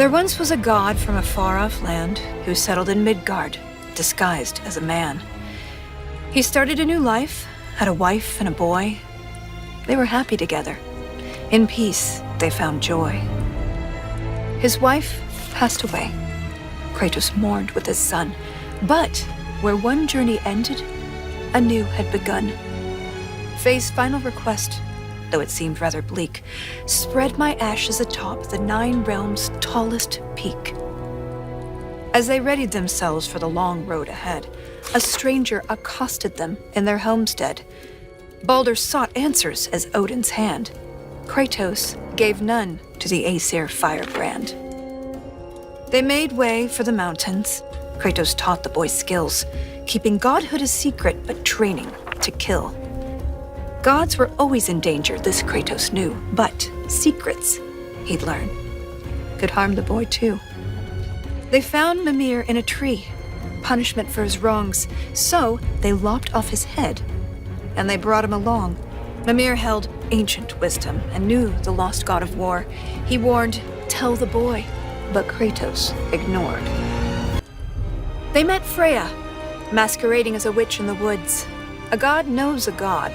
There once was a god from a far-off land who settled in Midgard, disguised as a man. He started a new life, had a wife and a boy. They were happy together. In peace, they found joy. His wife passed away. Kratos mourned with his son. But where one journey ended, a new had begun. Faye's final request, though it seemed rather bleak, spread my ashes atop the 9 realms' tallest peak. As they readied themselves for the long road ahead, a stranger accosted them in their homestead. Baldur sought answers as Odin's hand. Kratos gave none to the Aesir firebrand. They made way for the mountains. Kratos taught the boy skills, keeping godhood a secret but training to kill. Gods were always in danger, this Kratos knew, but secrets, he'd learn, could harm the boy too. They found Mimir in a tree, punishment for his wrongs, so they lopped off his head, and they brought him along. Mimir held ancient wisdom and knew the lost god of war. He warned, "Tell the boy," but Kratos ignored. They met Freya, masquerading as a witch in the woods. A god knows a god.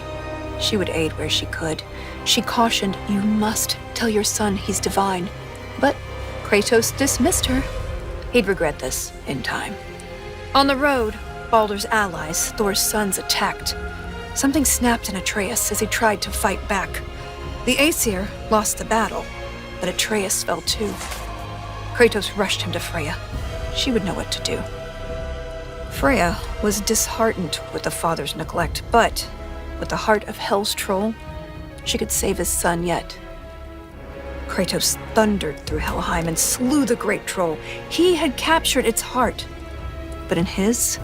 She would aid where she could. She cautioned, "You must tell your son he's divine." But Kratos dismissed her. He'd regret this in time. On the road, Baldur's allies, Thor's sons, attacked. Something snapped in Atreus as he tried to fight back. The Aesir lost the battle, but Atreus fell too. Kratos rushed him to Freya. She would know what to do. Freya was disheartened with the father's neglect, but with the heart of Hell's troll, she could save his son yet. Kratos thundered through Helheim and slew the great troll. He had captured its heart, but in his,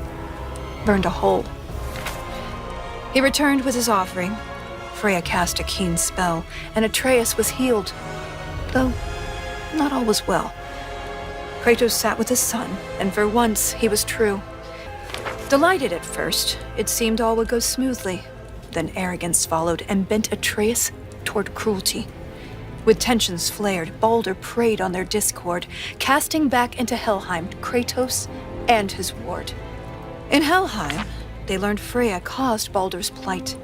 burned a hole. He returned with his offering. Freya cast a keen spell, and Atreus was healed, though not all was well. Kratos sat with his son, and for once he was true. Delighted at first, it seemed all would go smoothly. Then arrogance followed and bent Atreus toward cruelty. With tensions flared, Baldur preyed on their discord, casting back into Helheim Kratos and his ward. In Helheim, they learned Freya caused Baldur's plight.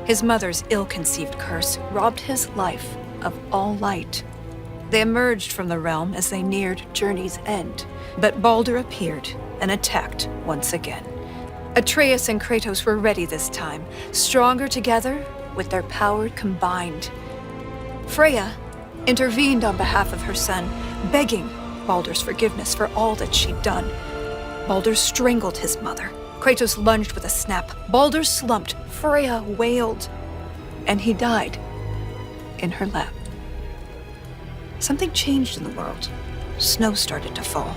His mother's ill-conceived curse robbed his life of all light. They emerged from the realm as they neared journey's end, but Baldur appeared and attacked once again. Atreus and Kratos were ready this time, stronger together with their power combined. Freya intervened on behalf of her son, begging Baldur's forgiveness for all that she'd done. Baldur strangled his mother. Kratos lunged with a snap. Baldur slumped. Freya wailed. And he died in her lap. Something changed in the world. Snow started to fall.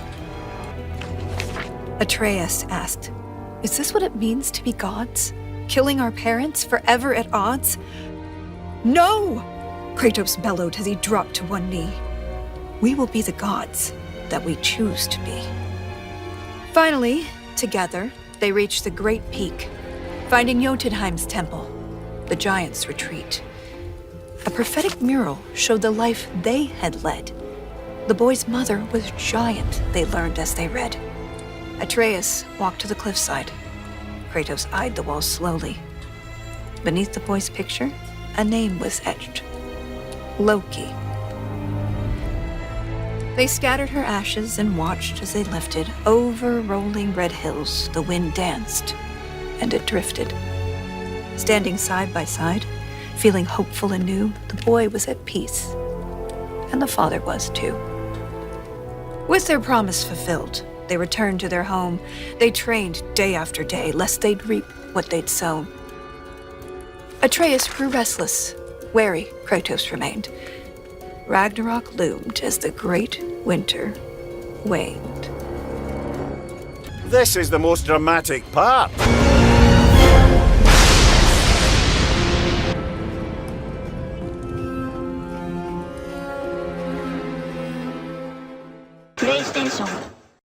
Atreus asked, "Is this what it means to be gods? Killing our parents forever at odds?" "No!" Kratos bellowed as he dropped to one knee. "We will be the gods that we choose to be." Finally, together, they reached the great peak, finding Jotunheim's temple, the giants' retreat. A prophetic mural showed the life they had led. The boy's mother was giant, they learned as they read. Atreus walked to the cliffside. Kratos eyed the walls slowly. Beneath the boy's picture, a name was etched. Loki. They scattered her ashes and watched as they lifted. Over rolling red hills, the wind danced, and it drifted. Standing side by side, feeling hopeful and new, the boy was at peace. And the father was too. With their promise fulfilled, they returned to their home. They trained day after day, lest they'd reap what they'd sown. Atreus grew restless. Wary, Kratos remained. Ragnarok loomed as the great winter waned. This is the most dramatic part.